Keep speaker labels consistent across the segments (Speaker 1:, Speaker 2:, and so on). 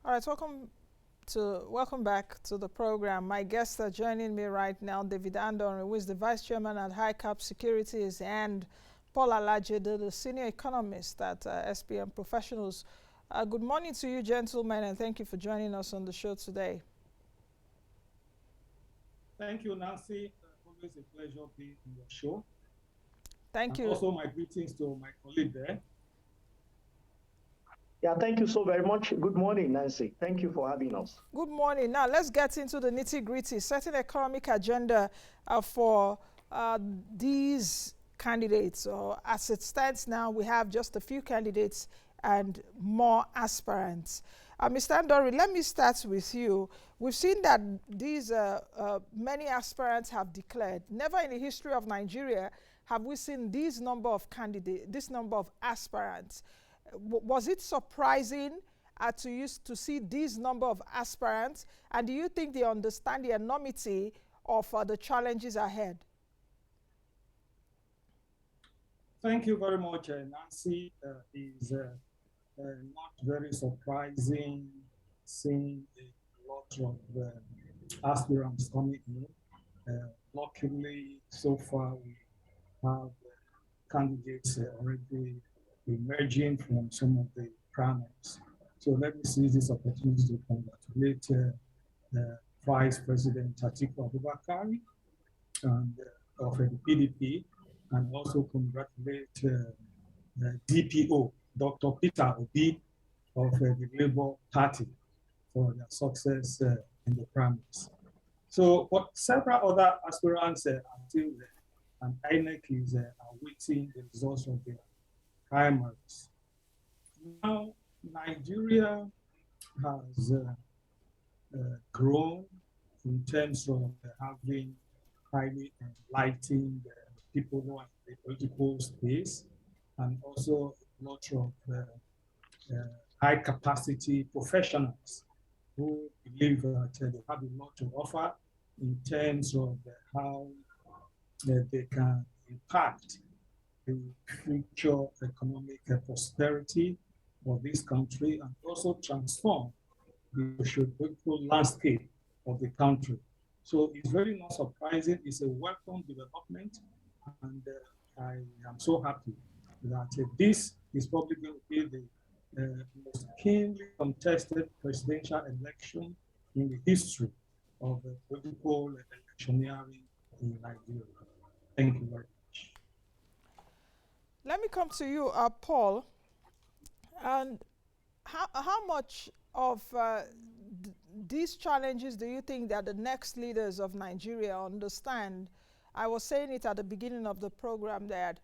Speaker 1: All right, welcome back to the program. My guests are joining me right now, David Adonri, who is the Vice Chairman at Cap Securities, and Paul Alaje, the Senior Economist at SPM Professionals. Good morning to you, gentlemen, and thank you for joining us on the show today.
Speaker 2: Thank you, Nancy. Always a pleasure being on your show.
Speaker 1: Thank you.
Speaker 2: Also, my greetings to my colleague there.
Speaker 3: Yeah, thank you so very much. Good morning, Nancy. Thank you for having us.
Speaker 1: Good morning. Now, let's get into the nitty-gritty. Setting economic agenda for these candidates. As it stands now, we have just a few candidates and more aspirants. Mr. Adonri, let me start with you. We've seen that these many aspirants have declared. Never in the history of Nigeria have we seen this number of candidates, this number of aspirants. Was it surprising to see this number of aspirants? And do you think they understand the enormity of the challenges ahead?
Speaker 2: Thank you very much, Nancy. It's not very surprising seeing a lot of aspirants coming in. Luckily, so far we have candidates already emerging from some of the primaries. So let me seize this opportunity to congratulate Vice President Atiku Abubakar and of the PDP, and also congratulate DPO, Dr. Peter Obi of the Labour Party for their success in the primaries. So, but several other aspirants are still there, and INEC is awaiting the results of their primaries. Now, Nigeria has grown in terms of having highly enlightened people who are in the political space, and also a lot of high capacity professionals who believe that they have a lot to offer in terms of how they can impact the future economic prosperity of this country and also transform the socio-political landscape of the country. So it's very not surprising. It's a welcome development, and I am so happy that this is probably going to be the most keenly contested presidential election in the history of political electioneering in Nigeria. Thank you very much.
Speaker 1: Let me come to you, Paul. And how much of these challenges do you think that the next leaders of Nigeria understand? I was saying it at the beginning of the program that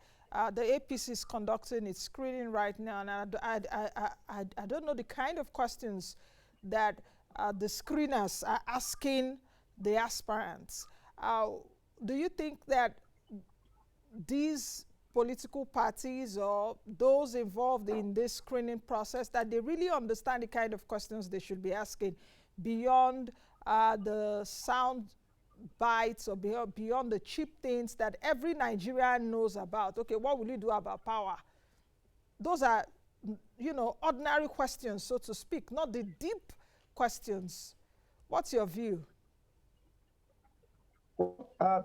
Speaker 1: the APC is conducting its screening right now, and I don't know the kind of questions that the screeners are asking the aspirants. Do you think that these political parties or those involved in this screening process, that they really understand the kind of questions they should be asking beyond the sound bites or beyond the cheap things that every Nigerian knows about? Okay, what will you do about power? Those are, you know, ordinary questions, so to speak, not the deep questions. What's your view?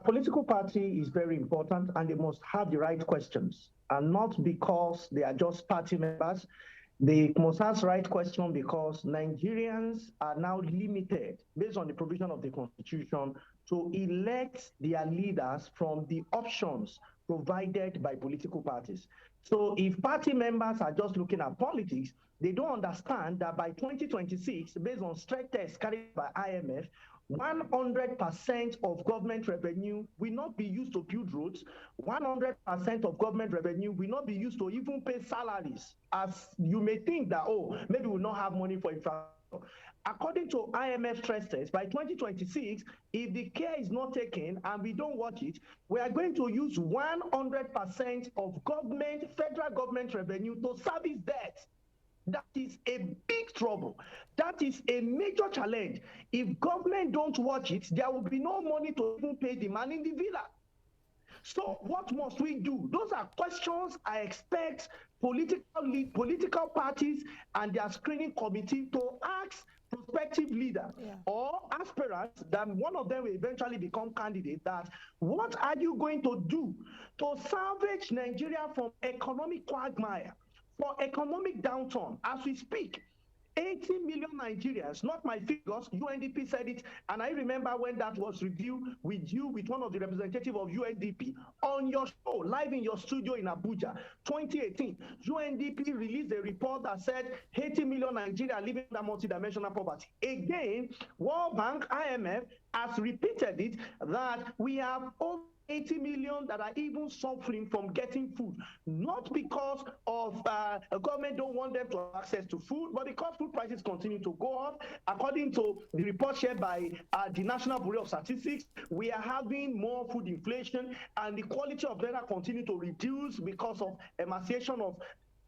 Speaker 3: Political party is very important, and they must have the right questions, and not because they are just party members. They must ask the right question because Nigerians are now limited, based on the provision of the Constitution, to elect their leaders from the options provided by political parties. So if party members are just looking at politics, they don't understand that by 2026, based on stress tests carried by IMF, 100% of government revenue will not be used to build roads. 100% of government revenue will not be used to even pay salaries. As you may think that, oh, maybe we'll not have money for infrastructure. According to IMF stress test, by 2026, if the care is not taken and we don't watch it, we are going to use 100% of federal government revenue to service debt. That is a big trouble. That is a major challenge. If government don't watch it, there will be no money to even pay the man in the villa. So what must we do? Those are questions I expect political parties and their screening committee to ask prospective leaders or aspirants, that one of them will eventually become candidate, that what are you going to do to salvage Nigeria from economic quagmire, for economic downturn? As we speak, 80 million Nigerians, not my figures, UNDP said it, and I remember when that was reviewed with you, with one of the representatives of UNDP, on your show, live in your studio in Abuja, 2018, UNDP released a report that said 80 million Nigerians living under multidimensional poverty. Again, World Bank, IMF, has repeated it, that we have over 80 million that are even suffering from getting food, not because of government don't want them to have access to food, but because food prices continue to go up. According to the report shared by the National Bureau of Statistics, we are having more food inflation, and the quality of data continue to reduce because of emaciation of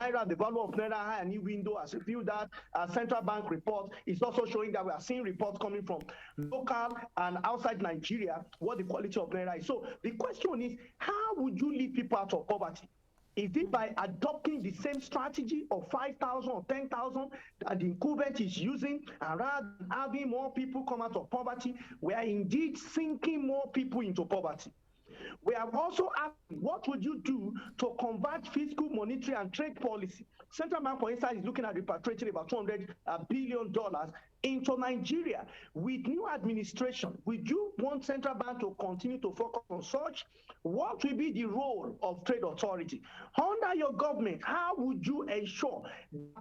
Speaker 3: Naira. The value of Naira high and new window has revealed that. Central bank report is also showing that we are seeing reports coming from local and outside Nigeria what the quality of Naira is. So the question is, how would you leave people out of poverty? Is it by adopting the same strategy of 5,000 or 10,000 that the incumbent is using, and rather than having more people come out of poverty, we are indeed sinking more people into poverty? We have also asked, what would you do to convert fiscal, monetary, and trade policy? Central Bank, for instance, is looking at repatriating about $200 billion into Nigeria. With new administration, would you want Central Bank to continue to focus on such? What will be the role of trade authority? Under your government, how would you ensure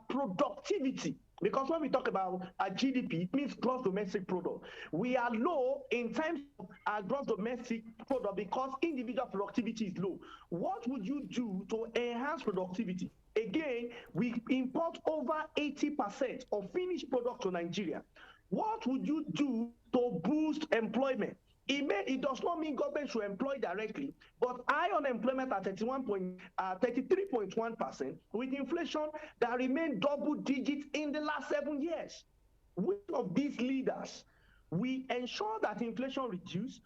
Speaker 3: productivity? Because when we talk about GDP, it means gross domestic product. We are low in terms of our gross domestic product because individual productivity is low. What would you do to enhance productivity? Again, we import over 80% of finished product to Nigeria. What would you do to boost employment? It does not mean government should employ directly, but high unemployment at 33.1%, with inflation that remained double digits in the last 7 years. Which of these leaders will ensure that inflation reduce,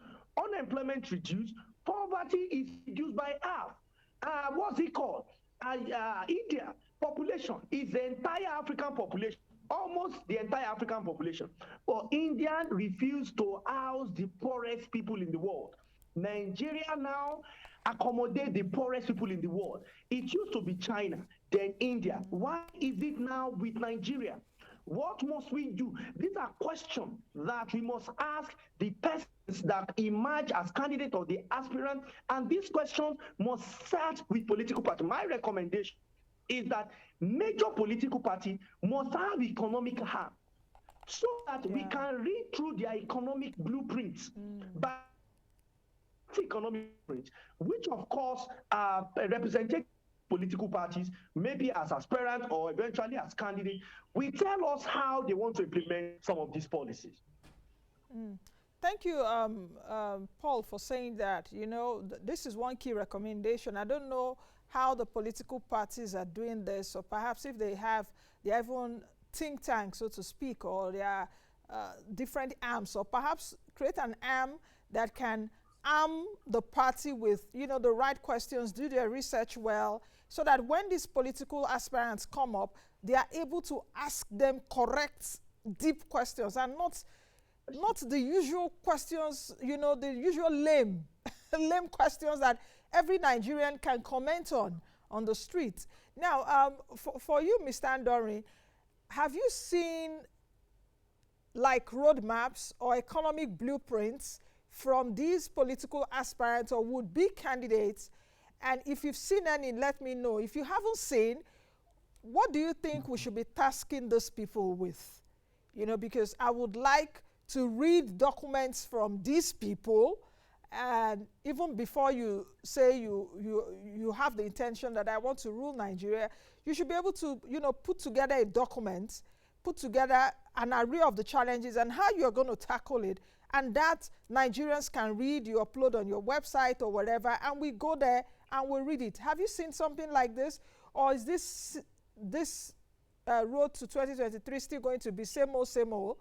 Speaker 3: unemployment reduce, poverty is reduced by half? What's it called? India population is the entire African population. Almost the entire African population. But India refused to house the poorest people in the world. Nigeria now accommodates the poorest people in the world. It used to be China, then India. Why is it now with Nigeria? What must we do? These are questions that we must ask the persons that emerge as candidates or the aspirant, and these questions must start with political party. My recommendation is that major political party must have economic harm so that we can read through their economic blueprints by economic blueprints, which of course are representative political parties, maybe as aspirant or eventually as candidate, will tell us how they want to implement some of these policies.
Speaker 1: Thank you, Paul, for saying that. You know, this is one key recommendation. I don't know how the political parties are doing this, or perhaps if they have their own think tank, so to speak, or their different arms, or perhaps create an arm that can arm the party with, you know, the right questions, do their research well, so that when these political aspirants come up, they are able to ask them correct, deep questions, and not the usual questions, you know, the usual lame questions that every Nigerian can comment on the street. Now, for you, Mr. Adonri, have you seen like roadmaps or economic blueprints from these political aspirants or would-be candidates? And if you've seen any, let me know. If you haven't seen, what do you think we should be tasking those people with? You know, because I would like to read documents from these people, and even before you say you have the intention that I want to rule Nigeria, you should be able to, you know, put together a document, put together an array of the challenges and how you're going to tackle it, and that Nigerians can read, you upload on your website or whatever, and we go there and we read it. Have you seen something like this? Or is this road to 2023 still going to be same old, same old?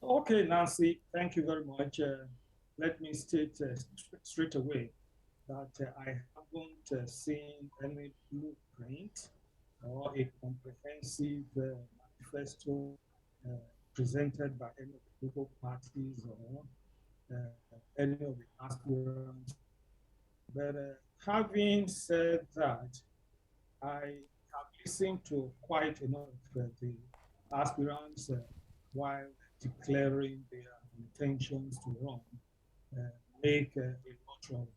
Speaker 2: Okay, Nancy, thank you very much. let me state straight away that I haven't seen any blueprint or a comprehensive manifesto uh, presented by any of the political parties or any of the aspirants. But having said that, I have listened to quite enough of the aspirants while declaring their intentions to run, make a lot of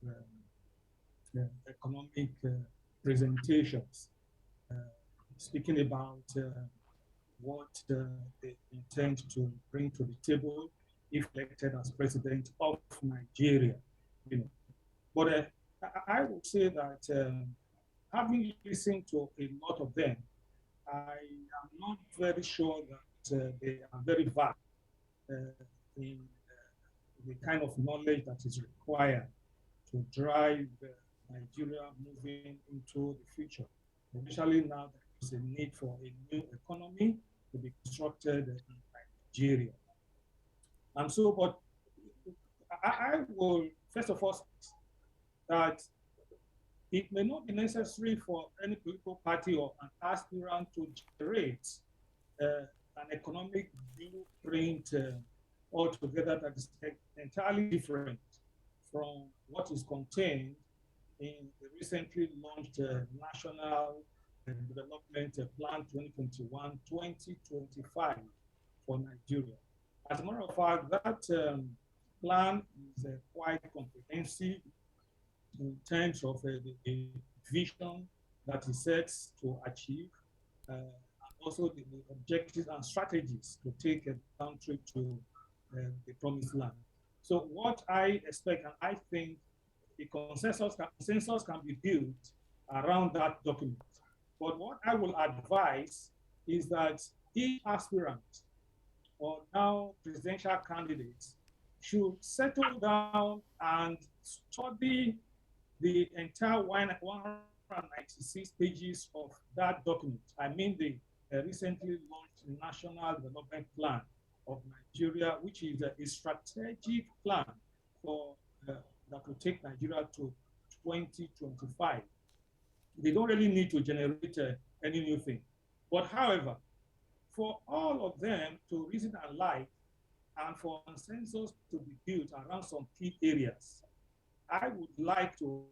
Speaker 2: economic presentations, uh, speaking about what they intend to bring to the table if elected as president of Nigeria. You know, but I would say that having listened to a lot of them, I am not very sure that they are very vast in the kind of knowledge that is required to drive Nigeria moving into the future, especially now that there's a need for a new economy to be constructed in Nigeria. And so, but I will first of all say that it may not be necessary for any political party or an aspirant to generate an economic blueprint altogether that is entirely different from what is contained in the recently launched National Development Plan 2021-2025 for Nigeria. As a matter of fact, that plan is quite comprehensive in terms of the vision that it sets to achieve, and also the objectives and strategies to take a country to the promised land. So what I expect, and I think the consensus can be built around that document. But what I will advise is that each aspirant or now presidential candidates should settle down and study the entire 196 pages of that document. I mean the recently launched National Development Plan of Nigeria, which is a strategic plan for that will take Nigeria to 2025. They don't really need to generate any new thing. But however, for all of them to reason alike and for consensus to be built around some key areas, I would like to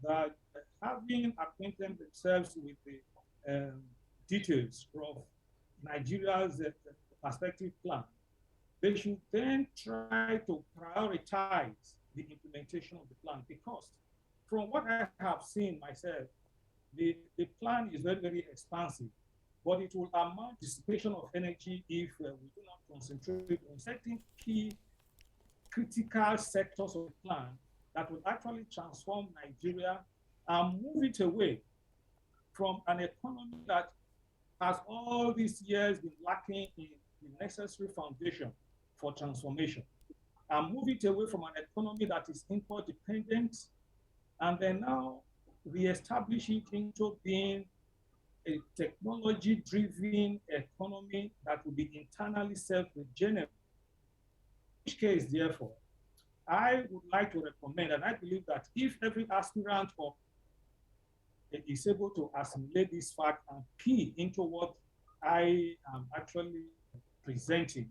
Speaker 2: that having acquainted themselves with the details of Nigeria's perspective plan, they should then try to prioritize the implementation of the plan, because from what I have seen myself, the plan is very, very expansive, but it will amount dissipation of energy if we do not concentrate on certain key critical sectors of the plan that will actually transform Nigeria and move it away from an economy that has all these years been lacking in the necessary foundation for transformation, and move it away from an economy that is import dependent, and then now reestablish it into being a technology-driven economy that will be internally self-regenerating. In which case, therefore, I would like to recommend, and I believe that if every aspirant or is able to assimilate this fact and key into what I am actually presenting,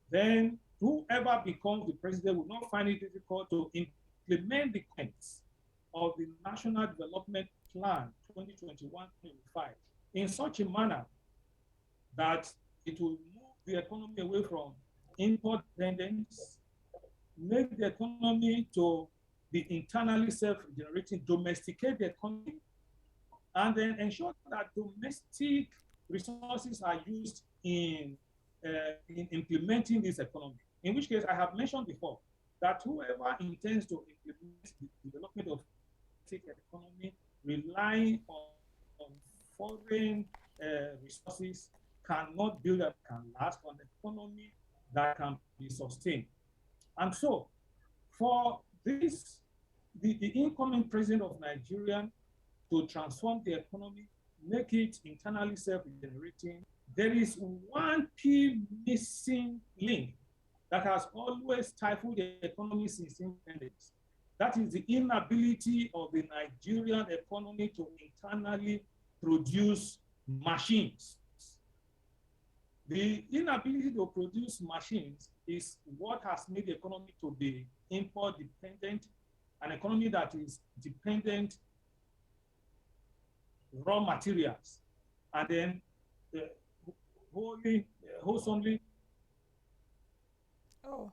Speaker 2: then whoever becomes the president will not find it difficult to implement the points of the National Development Plan 2021-2025 in such a manner that it will move the economy away from import dependence, make the economy to be internally self-generating, domesticate the economy, and then ensure that domestic resources are used in implementing this economy. In which case, I have mentioned before that whoever intends to implement the development of the economy relying on foreign resources cannot build and can last on an economy that can be sustained. And so, for this, the incoming president of Nigeria to transform the economy, make it internally self-generating, there is one key missing link that has always stifled the economy since independence. That is the inability of the Nigerian economy to internally produce machines. The inability to produce machines is what has made the economy to be import dependent, an economy that is dependent raw materials, and then wholesomely.
Speaker 1: Oh,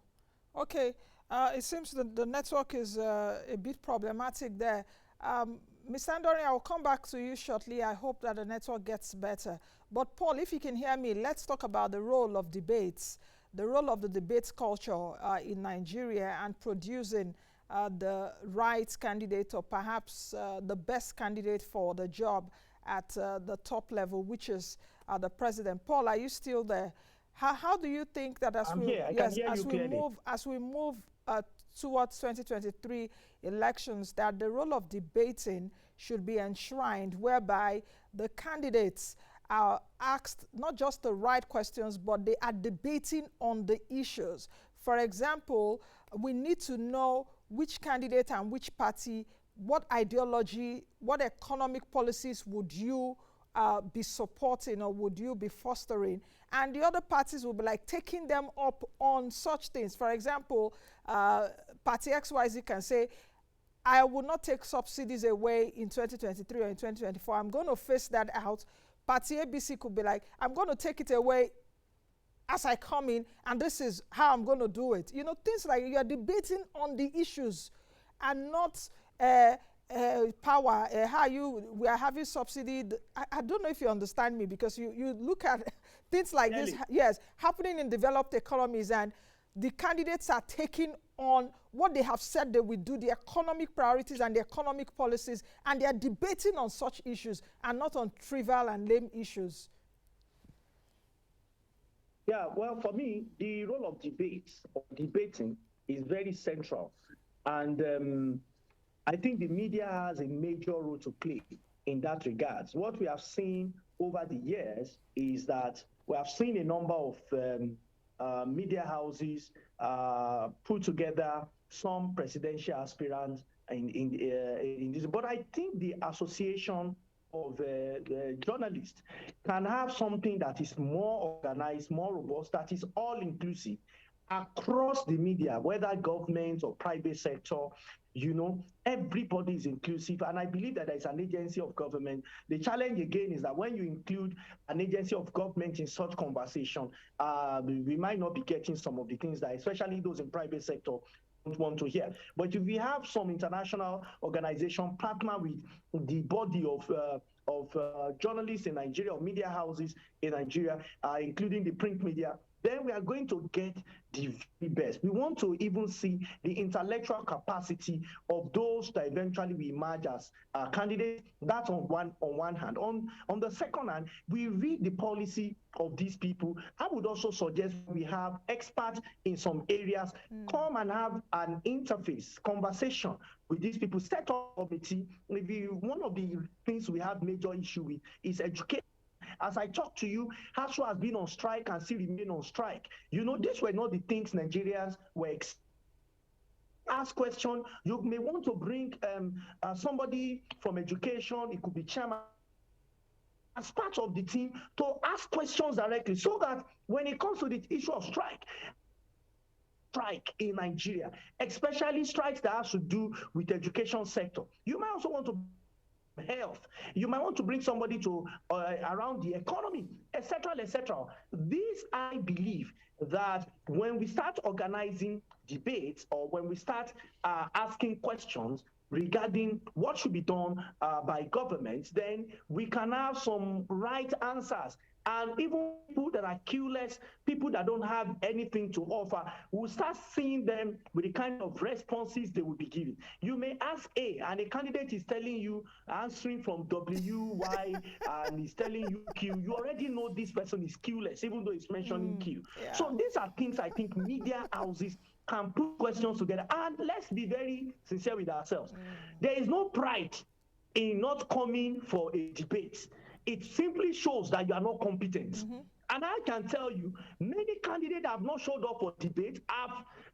Speaker 1: okay. It seems that the network is a bit problematic there. Mr. Adonri, I will come back to you shortly. I hope that the network gets better. But Paul, if you can hear me, let's talk about the role of debates, the role of the debates culture in Nigeria and producing the right candidate, or perhaps the best candidate for the job at the top level, which is the president. Paul, are you still there? How do you think that as we move towards 2023 elections, that the role of debating should be enshrined, whereby the candidates are asked not just the right questions, but they are debating on the issues? For example, we need to know which candidate and which party, what ideology, what economic policies would you be supporting or would you be fostering? And the other parties will be like taking them up on such things. For example, Party XYZ can say, I will not take subsidies away in 2023 or in 2024. I'm going to face that out. Party ABC could be like, I'm going to take it away as I come in, and this is how I'm going to do it. You know, things like you're debating on the issues and not power, how we are having subsidy. I don't know if you understand me, because you look at things like this, yes, happening in developed economies, and the candidates are taking on what they have said they will do, the economic priorities and the economic policies, and they are debating on such issues and not on trivial and lame issues.
Speaker 3: Yeah, well, for me, the role of debates or debating is very central. And I think the media has a major role to play in that regard. What we have seen over the years is that we have seen a number of media houses put together some presidential aspirants in this. But I think the association of journalists can have something that is more organized, more robust, that is all-inclusive across the media, whether government or private sector. You know, everybody is inclusive, and I believe that there is an agency of government. The challenge again is that when you include an agency of government in such conversation, we might not be getting some of the things that, especially those in private sector, don't want to hear. But if we have some international organization partner with the body of journalists in Nigeria, or media houses in Nigeria, including the print media, then we are going to get the very best. We want to even see the intellectual capacity of those that eventually will emerge as candidates. That's on one hand. On the second hand, we read the policy of these people. I would also suggest we have experts in some areas come and have an interface conversation with these people. Set up a committee. Maybe one of the things we have major issue with is education. As I talk to you, ASUU has been on strike and still remain on strike. You know, these were not the things Nigerians were ask question. You may want to bring somebody from education, it could be chairman, as part of the team, to ask questions directly, so that when it comes to the issue of strike in Nigeria, especially strikes that has to do with the education sector, you might also want to health. You might want to bring somebody to around the economy, etc., etc. This, I believe, that when we start organizing debates, or when we start asking questions regarding what should be done by governments, then we can have some right answers. And even people that are clueless, people that don't have anything to offer, we'll start seeing them with the kind of responses they will be giving. You may ask A, and a candidate is telling you, answering from W, Y, and he's telling you Q. You already know this person is clueless, even though he's mentioning Q. Yeah. So these are things I think media houses can put questions together. And let's be very sincere with ourselves. There is no pride in not coming for a debate. It simply shows that you are not competent. And I can tell you, many candidates have not showed up for debate,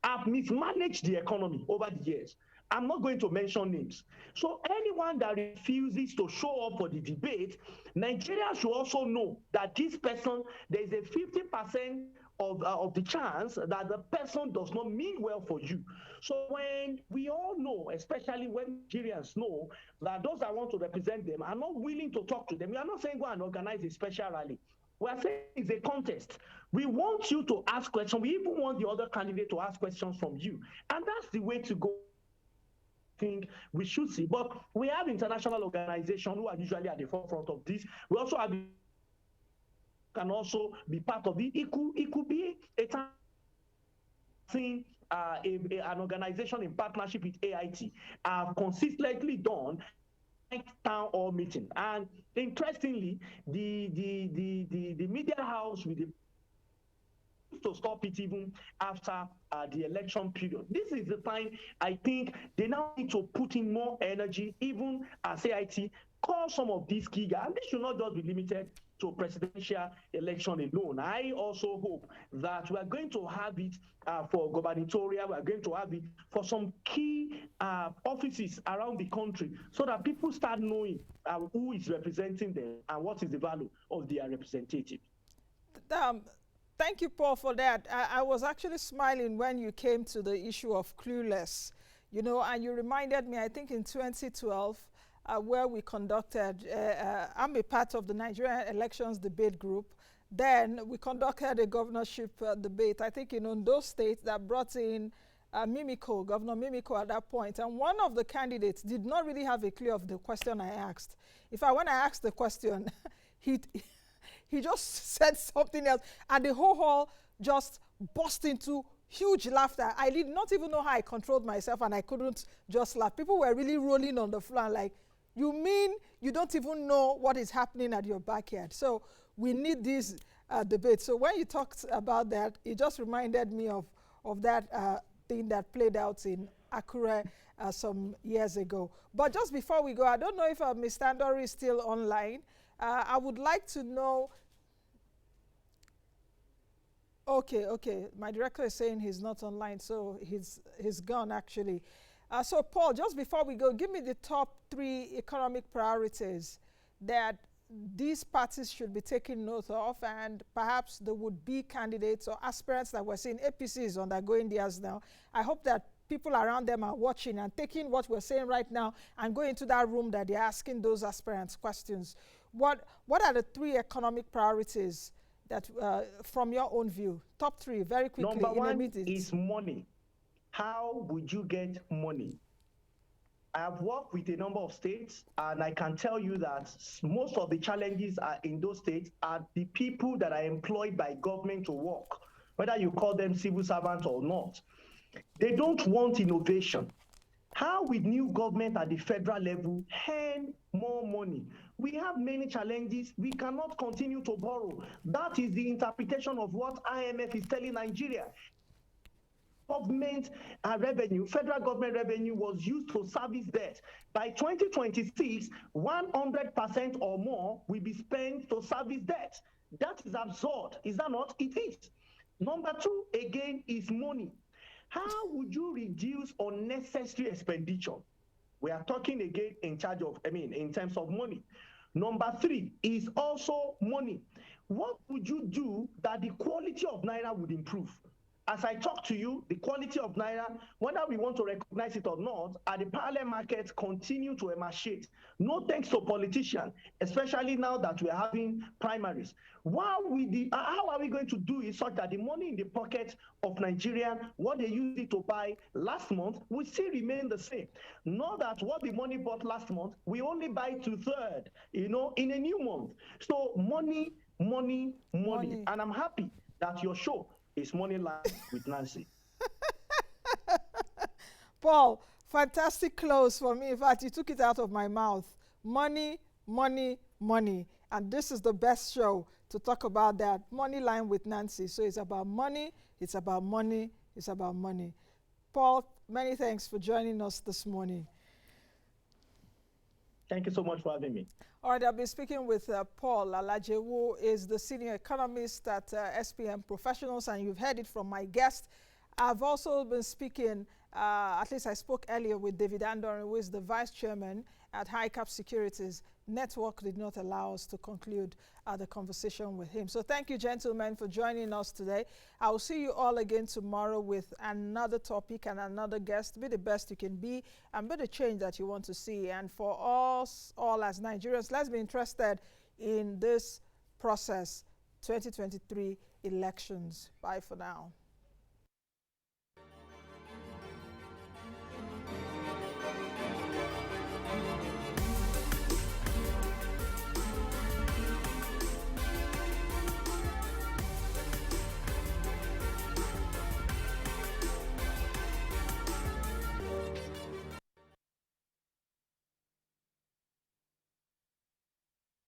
Speaker 3: have mismanaged the economy over the years. I'm not going to mention names. So anyone that refuses to show up for the debate, Nigeria should also know that this person, there is a 50% of the chance that the person does not mean well for you. So when we all know, especially when Nigerians know that those that want to represent them are not willing to talk to them, we are not saying go and organize a special rally. We are saying it's a contest. We want you to ask questions. We even want the other candidate to ask questions from you. And that's the way to go. I think we should see. But we have international organizations who are usually at the forefront of this. We also have can also be part of it. It could be a thing. An organization in partnership with AIT have consistently done town hall meeting, and interestingly, the media house with the to stop it even after the election period. This is the time I think they now need to put in more energy, even as AIT, call some of these key guys. And this should not just be limited to presidential election alone. I also hope that we are going to have it for gubernatorial, we are going to have it for some key offices around the country, so that people start knowing who is representing them and what is the value of their representative.
Speaker 1: Thank you, Paul, for that. I was actually smiling when you came to the issue of clueless, you know, and you reminded me, I think in 2012, where we conducted, I'm a part of the Nigerian elections debate group. Then we conducted a governorship debate, I think in Ondo State, that brought in Mimiko, Governor Mimiko at that point. And one of the candidates did not really have a clue of the question I asked. When I asked the question, he just said something else, and the whole hall just burst into huge laughter. I did not even know how I controlled myself, and I couldn't just laugh. People were really rolling on the floor, like, you mean you don't even know what is happening at your backyard? So we need these debates. So when you talked about that, it just reminded me of that thing that played out in Akure some years ago. But just before we go, I don't know if Mr. Adonri is still online. I would like to know. Okay. My director is saying he's not online, so he's gone actually. So Paul, just before we go, give me the top 3 economic priorities that these parties should be taking note of, and perhaps the would-be candidates or aspirants that we're seeing. APC is undergoing theirs now. I hope that people around them are watching and taking what we're saying right now and going into that room that they're asking those aspirants questions. What are the 3 economic priorities that, from your own view? Top 3, very quickly.
Speaker 3: Number 1 is money. How would you get money? I have worked with a number of states, and I can tell you that most of the challenges in those states are the people that are employed by government to work, whether you call them civil servants or not. They don't want innovation. How will new government at the federal level earn more money? We have many challenges. We cannot continue to borrow. That is the interpretation of what IMF is telling Nigeria. Government revenue, federal government revenue, was used to service debt. By 2026, 100% or more will be spent to service debt. That is absurd. Is that not? It is. Number 2, again, is money. How would you reduce unnecessary expenditure? We are talking again in terms of money. Number 3 is also money. What would you do that the quality of Naira would improve? As I talk to you, the quality of Naira, whether we want to recognize it or not, at the parallel markets continue to emaciate. No thanks to politicians, especially now that we're having primaries. How are we going to do it such that the money in the pocket of Nigerians, what they used it to buy last month, will still remain the same? Not that what the money bought last month, we only buy 2/3, in a new month. So money. And I'm happy that your show is Moneyline with Nancy.
Speaker 1: Paul, fantastic close for me. In fact, you took it out of my mouth. Money. And this is the best show to talk about that. Moneyline with Nancy. So it's about money, it's about money, it's about money. Paul, many thanks for joining us this morning.
Speaker 3: Thank you so much for having me.
Speaker 1: All right, I'll be speaking with Paul Alaje, who is the Senior Economist at SPM Professionals, and you've heard it from my guest. I've also been speaking, at least I spoke earlier with David Adonri, who is the Vice Chairman at Cap Securities. Network did not allow us to conclude the conversation with him. So thank you, gentlemen, for joining us today. I will see you all again tomorrow with another topic and another guest. Be the best you can be and be the change that you want to see. And for us all as Nigerians, let's be interested in this process, 2023 elections. Bye for now.